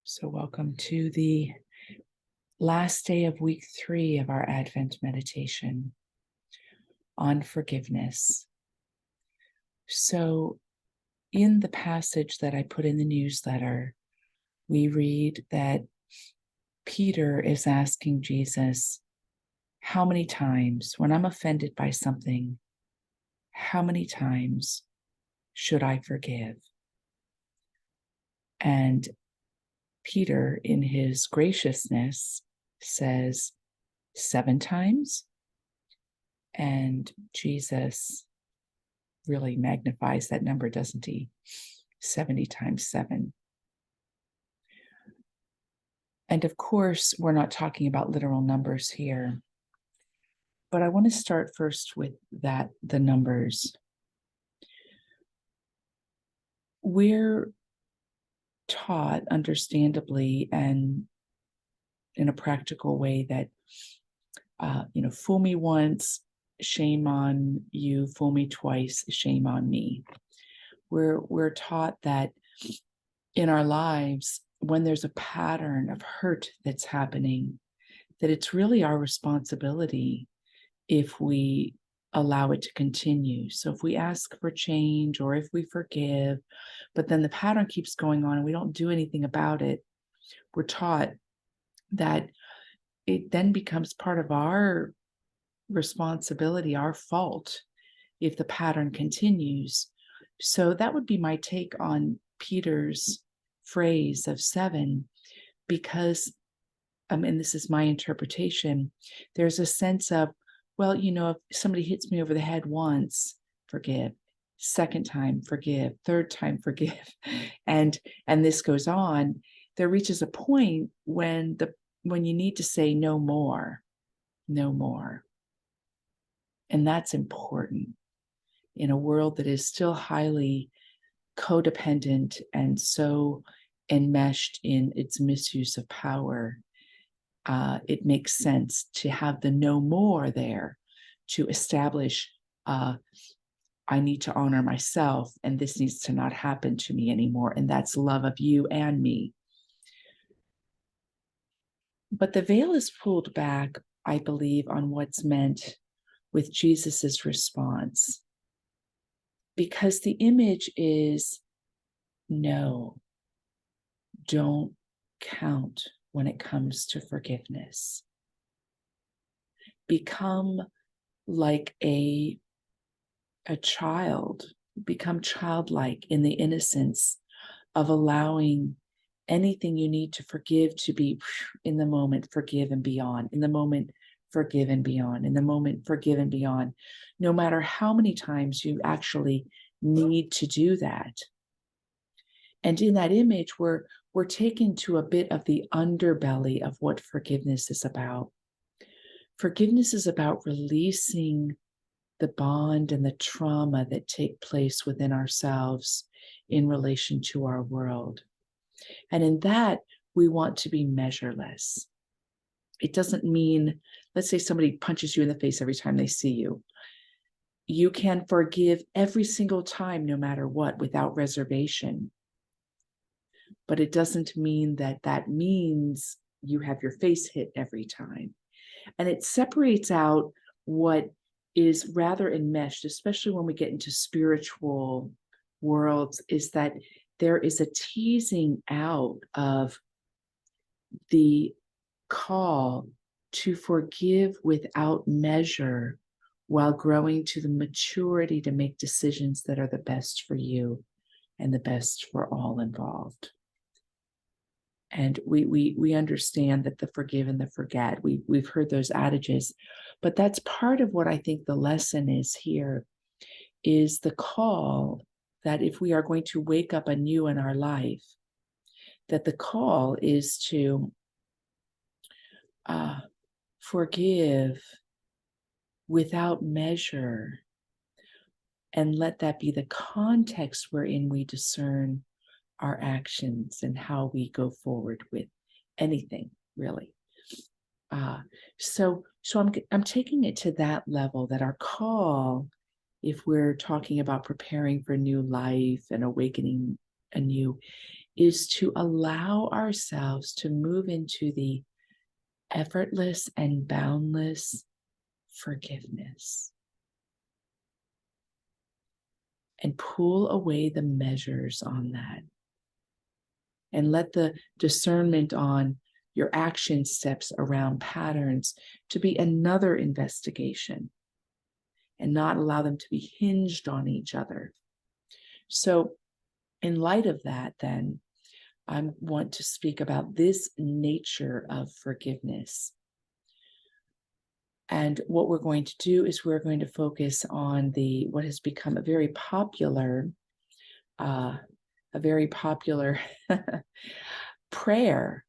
So, welcome to the last day of week 3 of our Advent meditation on forgiveness. So, in the passage that I put in the newsletter, we read that Peter is asking Jesus, how many times, when I'm offended by something, how many times should I forgive? And Peter, in his graciousness, says 7 times. And Jesus really magnifies that number, doesn't he? 70 times 7. And of course, we're not talking about literal numbers here, but I want to start first with the numbers. We're taught, understandably, and in a practical way that, fool me once, shame on you, fool me twice, shame on me. We're taught that in our lives, when there's a pattern of hurt that's happening, that it's really our responsibility if we allow it to continue. So if we ask for change or if we forgive, but then the pattern keeps going on and we don't do anything about it, we're taught that it then becomes part of our responsibility, our fault, if the pattern continues. So that would be my take on Peter's phrase of 7, because, and this is my interpretation, there's a sense of, well, if somebody hits me over the head once, forgive. Second time, forgive. Third time, forgive. And this goes on. There reaches a point when you need to say no more, no more. And that's important in a world that is still highly codependent and so enmeshed in its misuse of power. It makes sense to have the no more there to establish I need to honor myself, and this needs to not happen to me anymore. And that's love of you and me. But the veil is pulled back, I believe, on what's meant with Jesus's response. Because the image is, no, don't count when it comes to forgiveness. Become like a child, become childlike in the innocence of allowing anything you need to forgive to be in the moment, forgive and beyond, in the moment, forgive and beyond, in the moment, forgive and beyond, no matter how many times you actually need to do that. And in that image, we're taken to a bit of the underbelly of what forgiveness is about. Forgiveness is about releasing the bond and the trauma that take place within ourselves in relation to our world. And in that, we want to be measureless. It doesn't mean, let's say somebody punches you in the face every time they see you. You can forgive every single time, no matter what, without reservation. But it doesn't mean that means you have your face hit every time. And it separates out what is rather enmeshed, especially when we get into spiritual worlds, is that there is a teasing out of the call to forgive without measure while growing to the maturity to make decisions that are the best for you and the best for all involved. And we understand that the forgive and the forget, we've heard those adages, but that's part of what I think the lesson is here, is the call that if we are going to wake up anew in our life, that the call is to forgive without measure, and let that be the context wherein we discern our actions and how we go forward with anything, really. So I'm taking it to that level, that our call, if we're talking about preparing for new life and awakening anew, is to allow ourselves to move into the effortless and boundless forgiveness and pull away the measures on that and let the discernment on your action steps around patterns to be another investigation and not allow them to be hinged on each other. So in light of that, then, I want to speak about this nature of forgiveness. And what we're going to do is we're going to focus on what has become a very popular prayer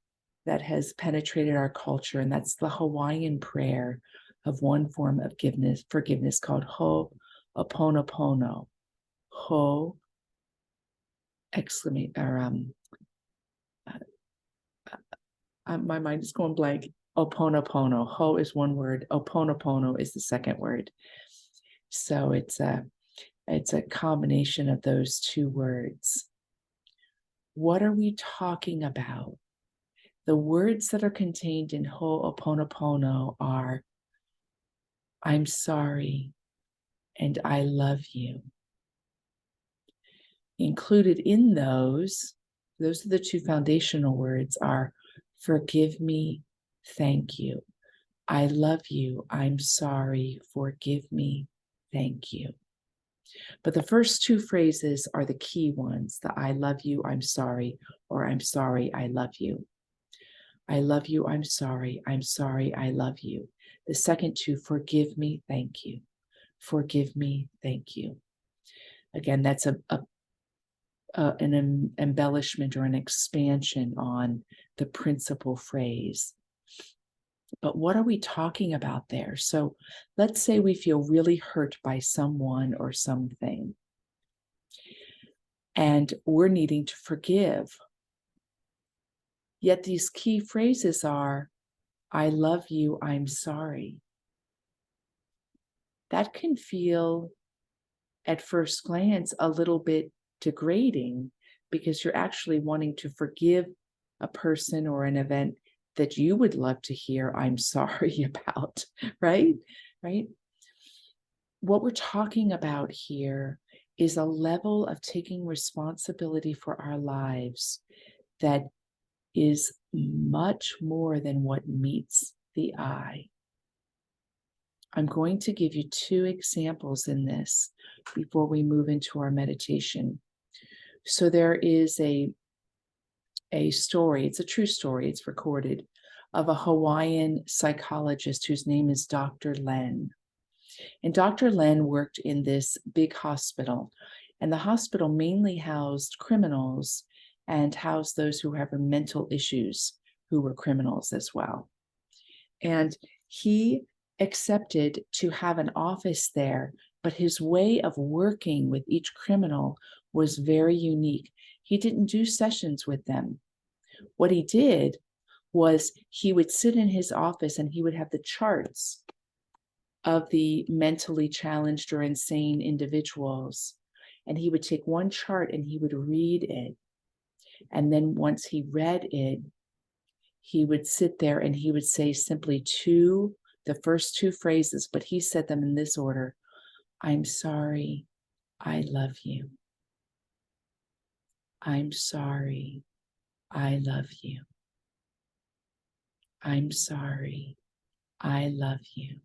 that has penetrated our culture, and that's the Hawaiian prayer of one form of forgiveness called Ho'oponopono. Ho exclamate or my mind is going blank. Oponopono. Ho is one word. Oponopono is the second word. So it's a combination of those two words. What are we talking about? The words that are contained in Ho'oponopono are, I'm sorry, and I love you. Included in those are the two foundational words are, forgive me, thank you. I love you, I'm sorry, forgive me, thank you. But the first two phrases are the key ones, the I love you, I'm sorry, or I'm sorry, I love you. I love you, I'm sorry, I love you. The second two, forgive me, thank you. Forgive me, thank you. Again, that's an embellishment or an expansion on the principal phrase. But what are we talking about there? So let's say we feel really hurt by someone or something, and we're needing to forgive. Yet these key phrases are, I love you, I'm sorry. That can feel, at first glance, a little bit degrading because you're actually wanting to forgive a person or an event that you would love to hear I'm sorry about, right? Right? What we're talking about here is a level of taking responsibility for our lives that is much more than what meets the eye. I'm going to give you two examples in this before we move into our meditation. So there is a story, it's a true story, it's recorded, of a Hawaiian psychologist whose name is Dr. Len. And Dr. Len worked in this big hospital, and the hospital mainly housed criminals and housed those who have mental issues who were criminals as well. And he accepted to have an office there, but his way of working with each criminal was very unique. He didn't do sessions with them. What he did was he would sit in his office and he would have the charts of the mentally challenged or insane individuals. And he would take one chart and he would read it. And then once he read it, he would sit there and he would say simply the first two phrases, but he said them in this order. I'm sorry, I love you. I'm sorry, I love you. I'm sorry, I love you.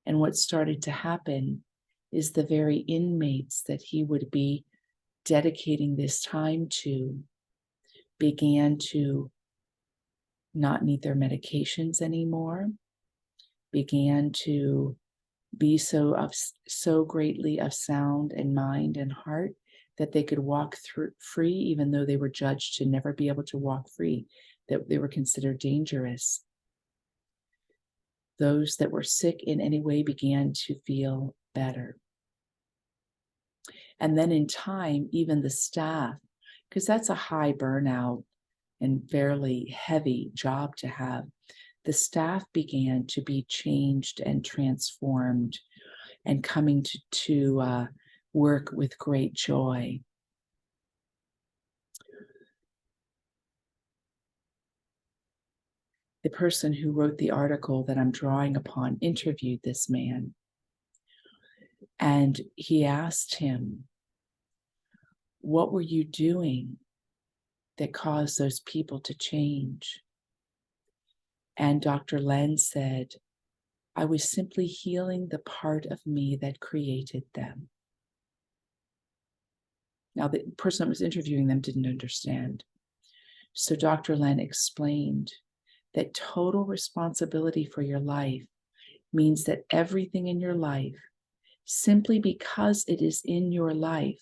And what started to happen is the very inmates that he would be dedicating this time to began to not need their medications anymore, began to be so greatly of sound and mind and heart that they could walk free, even though they were judged to never be able to walk free, that they were considered dangerous. Those that were sick in any way began to feel better. And then in time, even the staff, because that's a high burnout and fairly heavy job to have, the staff began to be changed and transformed and coming to work with great joy. the person who wrote the article that I'm drawing upon interviewed this man. And he asked him, what were you doing that caused those people to change? And Dr. Len said, I was simply healing the part of me that created them. Now, the person that was interviewing them didn't understand. So Dr. Len explained that total responsibility for your life means that everything in your life, simply because it is in your life,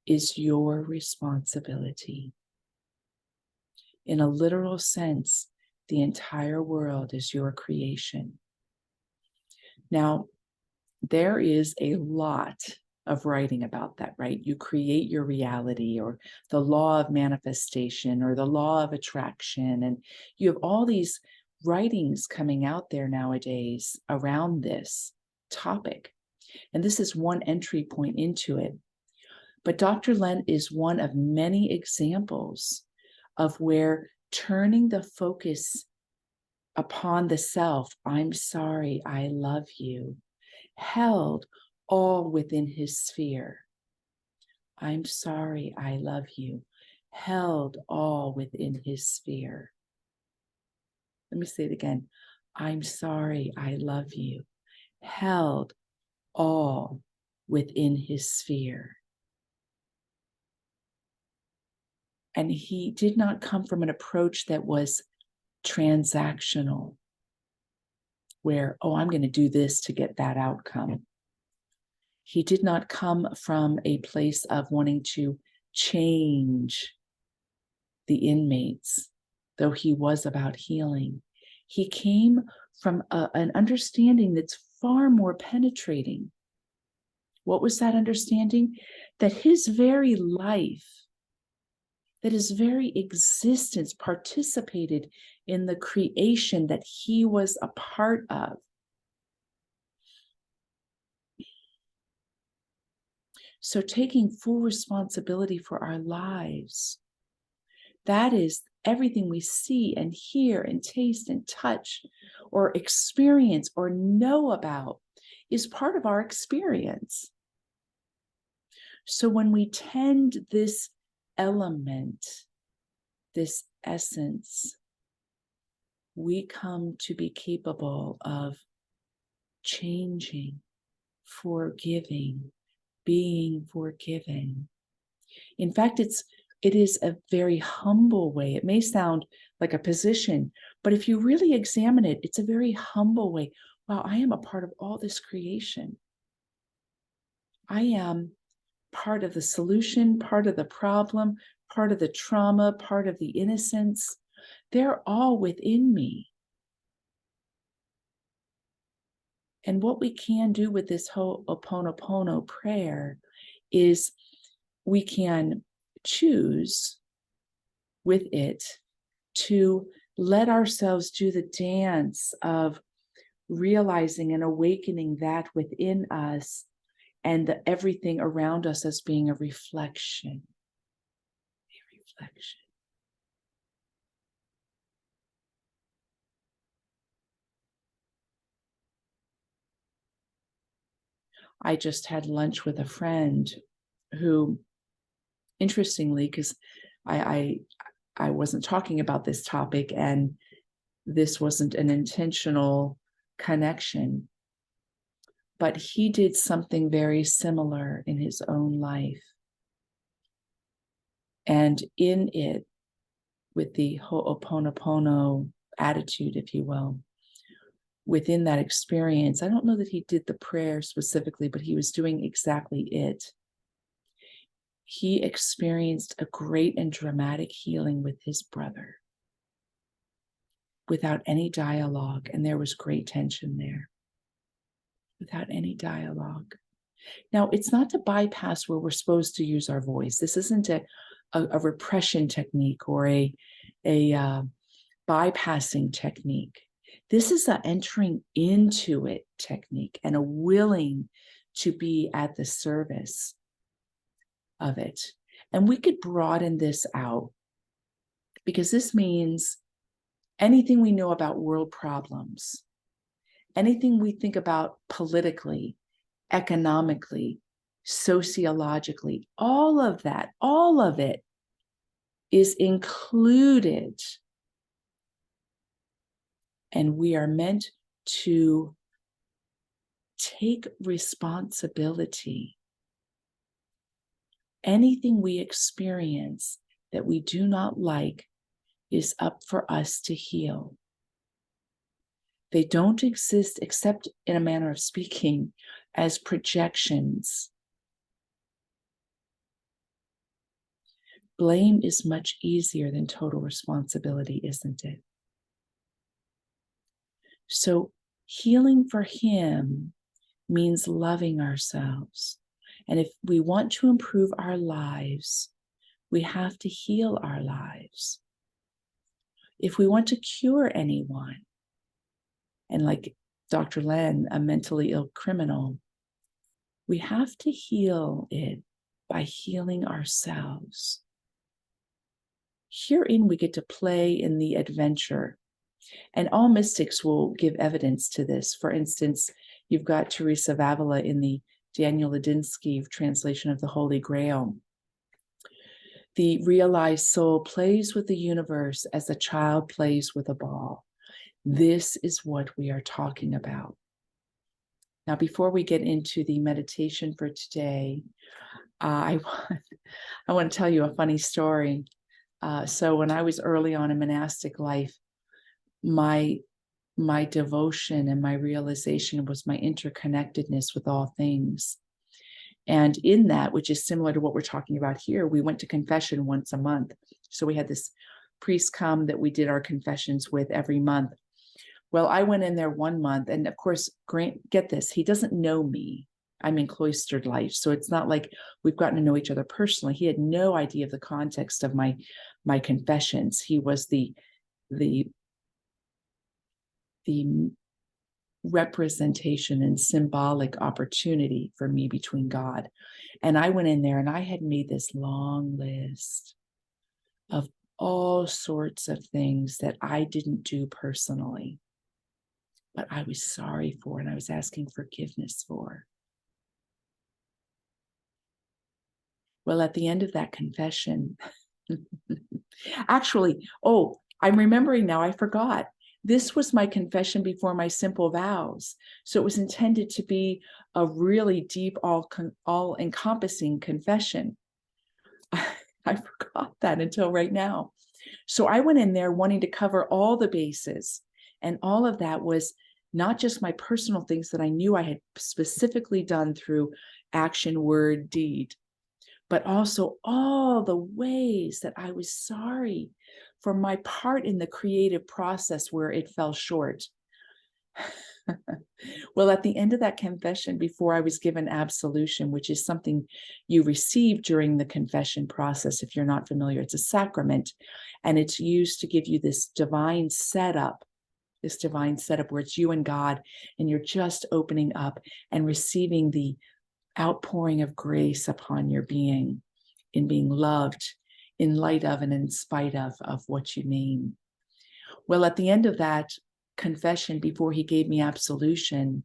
is your responsibility. In a literal sense, the entire world is your creation. Now, there is a lot of writing about that, right? You create your reality, or the law of manifestation, or the law of attraction. And you have all these writings coming out there nowadays around this topic. And this is one entry point into it. But Dr. Len is one of many examples of where turning the focus upon the self, I'm sorry, I love you, held all within his sphere. I'm sorry, I love you, held all within his sphere. Let me say it again. I'm sorry, I love you, held all within his sphere. And he did not come from an approach that was transactional, where, oh, I'm going to do this to get that outcome. He did not come from a place of wanting to change the inmates, though he was about healing. He came from an understanding that's far more penetrating. What was that understanding? That his very life, that his very existence participated in the creation that he was a part of. So taking full responsibility for our lives, that is everything we see and hear and taste and touch or experience or know about is part of our experience. So when we tend this element, this essence, we come to be capable of changing, forgiving, being forgiven. In fact, it is a very humble way. It may sound like a position, but if you really examine it, it's a very humble way. Wow, I am a part of all this creation. I am part of the solution, part of the problem, part of the trauma, part of the innocence. They're all within me. And what we can do with this Ho'oponopono prayer is we can choose with it to let ourselves do the dance of realizing and awakening that within us and everything around us as being a reflection. A reflection. I just had lunch with a friend who, interestingly, because I wasn't talking about this topic and this wasn't an intentional connection, but he did something very similar in his own life. And in it, with the Ho'oponopono attitude, if you will, within that experience, I don't know that he did the prayer specifically, but he was doing exactly it. He experienced a great and dramatic healing with his brother without any dialogue, and there was great tension there. Without any dialogue. Now, it's not to bypass where we're supposed to use our voice. This isn't a repression technique or a bypassing technique. This is an entering into it technique and a willing to be at the service of it. And we could broaden this out because this means anything we know about world problems, anything we think about politically, economically, sociologically, all of that, all of it is included. And we are meant to take responsibility. Anything we experience that we do not like is up for us to heal. They don't exist, except in a manner of speaking, as projections. Blame is much easier than total responsibility, isn't it? So healing for him means loving ourselves. And if we want to improve our lives, we have to heal our lives. If we want to cure anyone, and like Dr. Len, a mentally ill criminal, we have to heal it by healing ourselves. Herein we get to play in the adventure. And all mystics will give evidence to this. For instance, you've got Teresa of Avila in the Daniel Ladinsky translation of the Holy Grail. The realized soul plays with the universe as a child plays with a ball. This is what we are talking about. Now, before we get into the meditation for today, I want to tell you a funny story. So when I was early on in monastic life, my devotion and my realization was my interconnectedness with all things. And in that, which is similar to what we're talking about here, we went to confession once a month. So we had this priest come that we did our confessions with every month. Well, I went in there one month, and of course, get this, he doesn't know me. I'm in cloistered life. So it's not like we've gotten to know each other personally. He had no idea of the context of my confessions. He was the representation and symbolic opportunity for me between God. And I went in there and I had made this long list of all sorts of things that I didn't do personally, but I was sorry for and I was asking forgiveness for. Well, at the end of that confession, actually, I'm remembering now, I forgot. This was my confession before my simple vows. So it was intended to be a really deep, all-encompassing confession. I forgot that until right now. So I went in there wanting to cover all the bases. And all of that was not just my personal things that I knew I had specifically done through action, word, deed, but also all the ways that I was sorry for my part in the creative process where it fell short. Well, at the end of that confession, before I was given absolution, which is something you receive during the confession process, if you're not familiar, it's a sacrament, and it's used to give you this divine setup where it's you and God, and you're just opening up and receiving the outpouring of grace upon your being, in being loved in light of and in spite of what you name. Well, at the end of that confession, before he gave me absolution,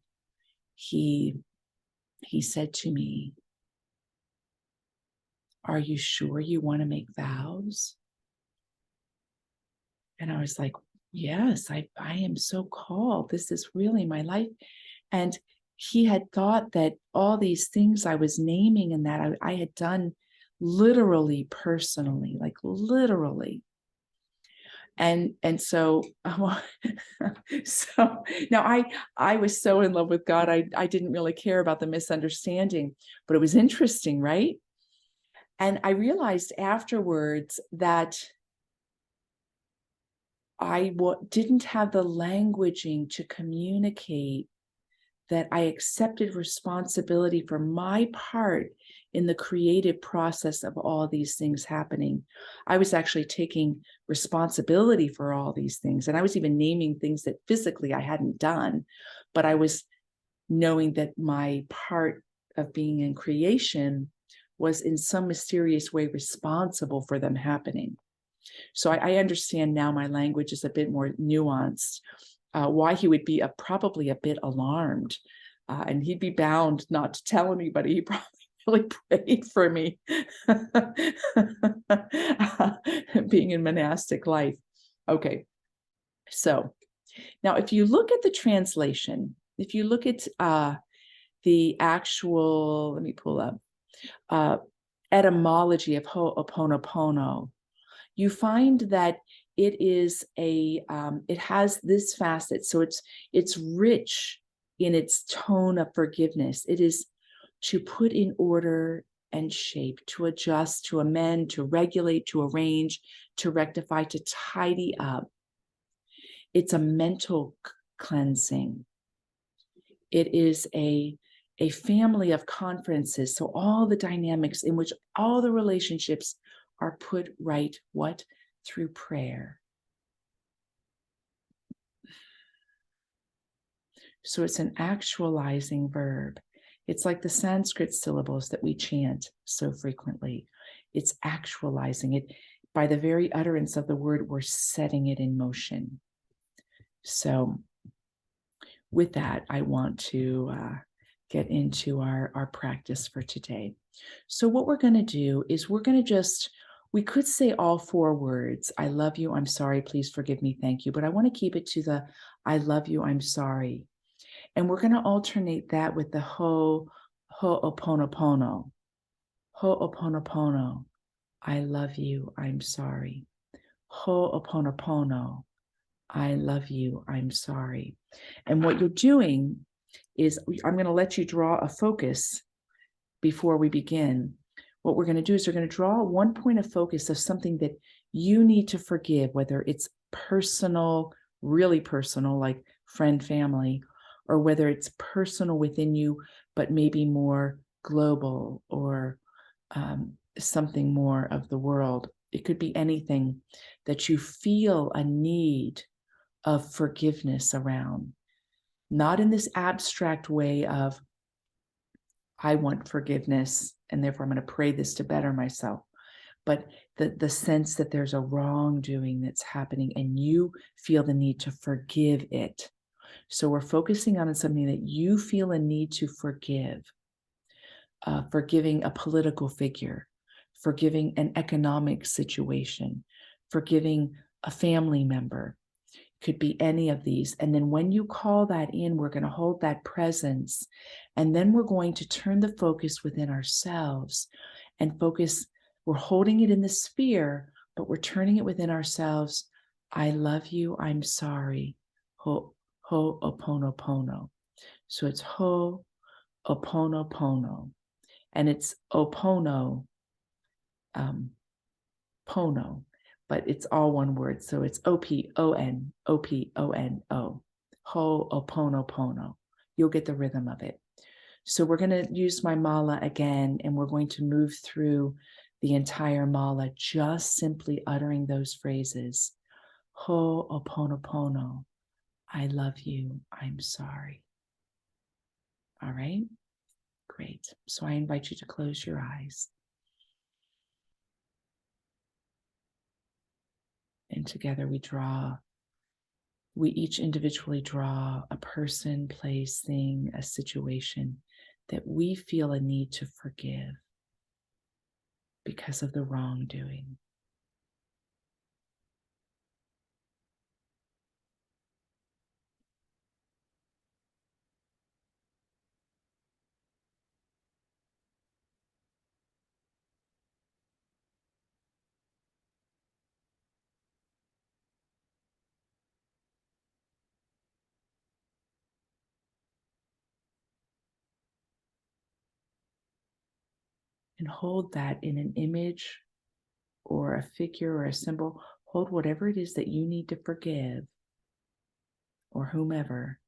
he said to me, "Are you sure you want to make vows?" And I was like, "Yes, I am so called. This is really my life." And he had thought that all these things I was naming and that I had done literally, personally, like literally. And so, so now I was so in love with God, I didn't really care about the misunderstanding, but it was interesting, right? And I realized afterwards that I didn't have the languaging to communicate that I accepted responsibility for my part in the creative process of all these things happening. I was actually taking responsibility for all these things. And I was even naming things that physically I hadn't done, but I was knowing that my part of being in creation was in some mysterious way responsible for them happening. So I understand now my language is a bit more nuanced, why he would be probably a bit alarmed. And he'd be bound not to tell anybody. He probably really prayed for me being in monastic life. Okay, so now if you look at the translation, if you look at the actual, let me pull up, etymology of Ho'oponopono, you find that it is it has this facet. So it's rich in its tone of forgiveness. It is to put in order and shape, to adjust, to amend, to regulate, to arrange, to rectify, to tidy up. It's a mental cleansing. It is a family of conferences. So all the dynamics in which all the relationships are put right, what? Through prayer. So it's an actualizing verb. It's like the Sanskrit syllables that we chant so frequently. It's actualizing it. By the very utterance of the word, we're setting it in motion. So with that, I want to get into our practice for today. So what we're going to do is we're going to we could say all 4 words. I love you, I'm sorry, please forgive me, thank you. But I want to keep it to the I love you, I'm sorry. And we're going to alternate that with the Ho'oponopono. Ho'oponopono. I love you, I'm sorry. Ho'oponopono. I love you, I'm sorry. And what you're doing is I'm going to let you draw a focus before we begin. What we're going to do is we're going to draw one point of focus of something that you need to forgive, whether it's personal, really personal, like friend, family, or whether it's personal within you, but maybe more global or something more of the world. It could be anything that you feel a need of forgiveness around, not in this abstract way of, I want forgiveness, and therefore I'm going to pray this to better myself. But the sense that there's a wrongdoing that's happening and you feel the need to forgive it. So we're focusing on something that you feel a need to forgive. Forgiving a political figure, forgiving an economic situation, forgiving a family member. Could be any of these. And then when you call that in, we're going to hold that presence. And then we're going to turn the focus within ourselves and focus. We're holding it in the sphere, but we're turning it within ourselves. I love you. I'm sorry. Ho'oponopono. So it's Ho'oponopono. And it's opono, pono, but it's all one word. So it's O-P-O-N, O-P-O-N-O, Ho'oponopono. You'll get the rhythm of it. So we're going to use my mala again, and we're going to move through the entire mala, just simply uttering those phrases. Ho'oponopono, I love you, I'm sorry. All right, great. So I invite you to close your eyes. And together we each individually draw a person, place, thing, a situation that we feel a need to forgive because of the wrongdoing. And hold that in an image or a figure or a symbol. Hold whatever it is that you need to forgive, or whomever.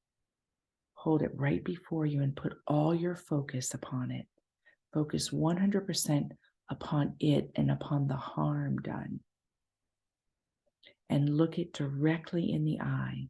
Hold it right before you and put all your focus upon it. Focus 100% upon it and upon the harm done. And look it directly in the eye.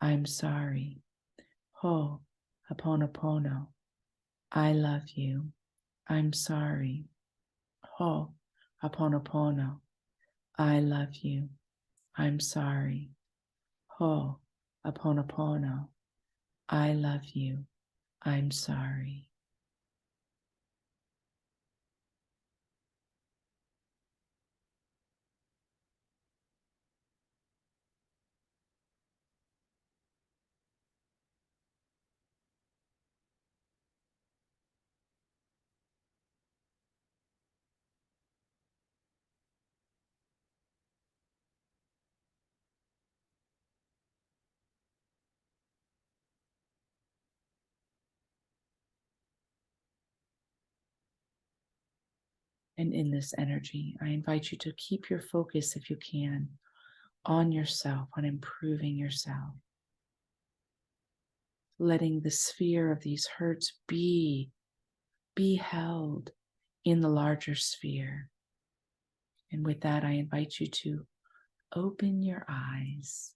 I'm sorry. Ho, Ho'oponopono. I love you. I'm sorry. Ho, Ho'oponopono. I love you. I'm sorry. Ho, Ho'oponopono. I love you. I'm sorry. And in this energy, I invite you to keep your focus, if you can, on yourself, on improving yourself, letting the sphere of these hurts be held in the larger sphere. And with that, I invite you to open your eyes.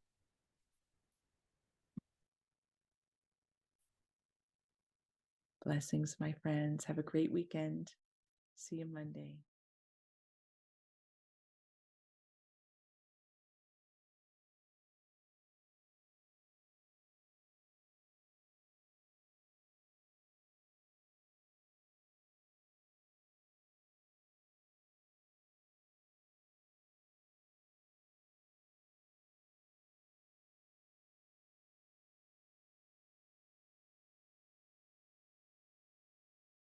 Blessings, my friends. Have a great weekend. See you Monday.